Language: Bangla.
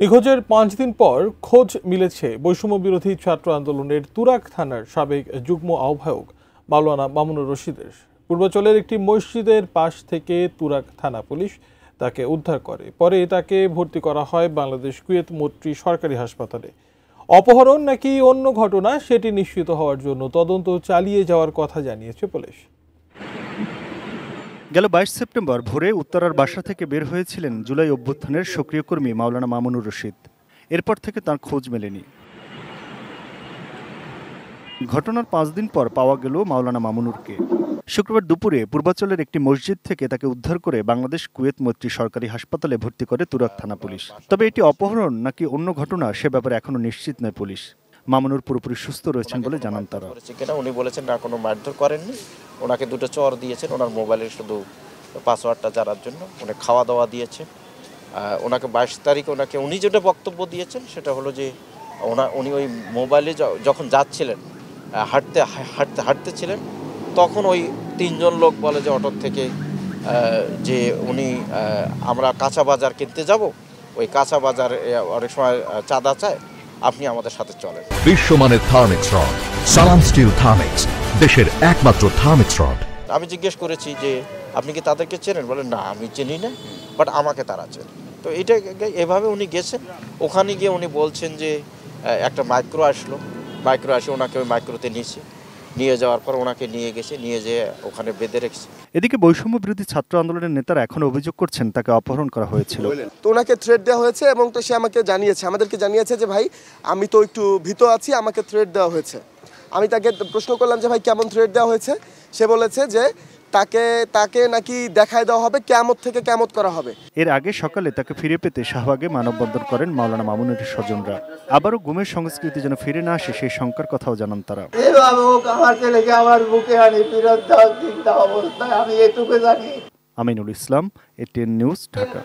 নিখোঁজের ৫ দিন পর খোঁজ মিলেছে বৈষম্য বিরোধী ছাত্র আন্দোলনের তুরাগ থানার সাবেক যুগ্ম আহ্বায়ক মাওলানা মামুনুর রশিদের। পূর্বাঞ্চলের একটি মসজিদের পাশ থেকে তুরাগ থানা পুলিশ তাকে উদ্ধার করে। পরে তাকে ভর্তি করা হয় বাংলাদেশ কুয়েত মৈত্রী সরকারি হাসপাতালে। অপহরণ নাকি অন্য ঘটনা সেটি নিশ্চিত হওয়ার জন্য তদন্ত চালিয়ে যাওয়ার কথা জানিয়েছে পুলিশ। গেল ২২ সেপ্টেম্বর ভোরে উত্তরার বাসা থেকে বের হয়েছিলেন জুলাই অভ্যুত্থানের সক্রিয় কর্মী মাওলানা মামুনুর রশিদ। এরপর থেকে তার খোঁজ মেলেনি। ঘটনার ৫ দিন পর পাওয়া গেল মাওলানা মামুনুরকে। শুক্রবার দুপুরে পূর্বাঞ্চলের একটি মসজিদ থেকে তাকে উদ্ধার করে বাংলাদেশ কুয়েত মৈত্রী সরকারি হাসপাতালে ভর্তি করে তুরাগ থানা পুলিশ। তবে এটি অপহরণ নাকি অন্য ঘটনা সে ব্যাপারে এখনো নিশ্চিত নয় পুলিশ। মামুনুর পুরোপুরি সুস্থ রয়েছেন বলে জানান তারা। উনি বলেছেন না, কোনো মারধর করেননি, ওনাকে দুটো চর দিয়েছেন, ওনার মোবাইলের শুধু পাসওয়ার্ডটা জানার জন্য, উনি খাওয়া দাওয়া দিয়েছে। ওনাকে ২২ তারিখে উনি যেটা বক্তব্য দিয়েছেন সেটা হলো যে উনি ওই মোবাইলে যখন যাচ্ছিলেন, হাঁটতেছিলেন, তখন ওই ৩ জন লোক বলে যে অটো থেকে যে আমরা কাঁচা বাজার কিনতে যাব, ওই কাঁচা বাজার অনেক সময় চাঁদা চায়, আপনি আমাদের সাথে চলেন। বিশ্বমানের থার্মিক্স রড, সালাম স্টিল থার্মিক্স, দেশের একমাত্র থার্মিক্স রড। আমি জিজ্ঞেস করেছি যে আপনি কি তাদেরকে চেনেন? বলেন না, আমি চিনি না, বাট আমাকে তারা চেনে। তো এটা এভাবে উনি গেছেন। ওখানে গিয়ে উনি বলছেন যে একটা মাইক্রো আসে, ওনাকে ওই মাইক্রোতে নিয়ে যাওয়ার পর ওনাকে নিয়ে যেয়ে ওখানে বেঁধে রেখেছে। এদিকে বৈষম্য বিরোধী ছাত্র আন্দোলনের নেতারা এখন অভিযোগ করছেন তাকে অপহরণ করা হয়েছিল। তো ওনাকে থ্রেট দেওয়া হয়েছে এবং তো সে আমাদেরকে জানিয়েছে যে ভাই আমি তো একটু ভীত আছি, আমাকে থ্রেট দেওয়া হয়েছে। আমি তাকে প্রশ্ন করলাম যে ভাই কেমন থ্রেট দেওয়া হয়েছে? সে বলেছে যে তাকে নাকি দেখায় দেওয়া হবে, কিয়ামত থেকে কিয়ামত করা হবে। এর আগে সকালে তাকে ফিরে পেতে শাহবাগে মানববন্ধন করেন মাওলানা মামুনুরের স্বজনরা। আবারও গুমের সংস্কৃতি যেন ফিরে না আসে সেই শঙ্কার কথাও জানান তারা। Aminul Islam, ATN news, Dhaka.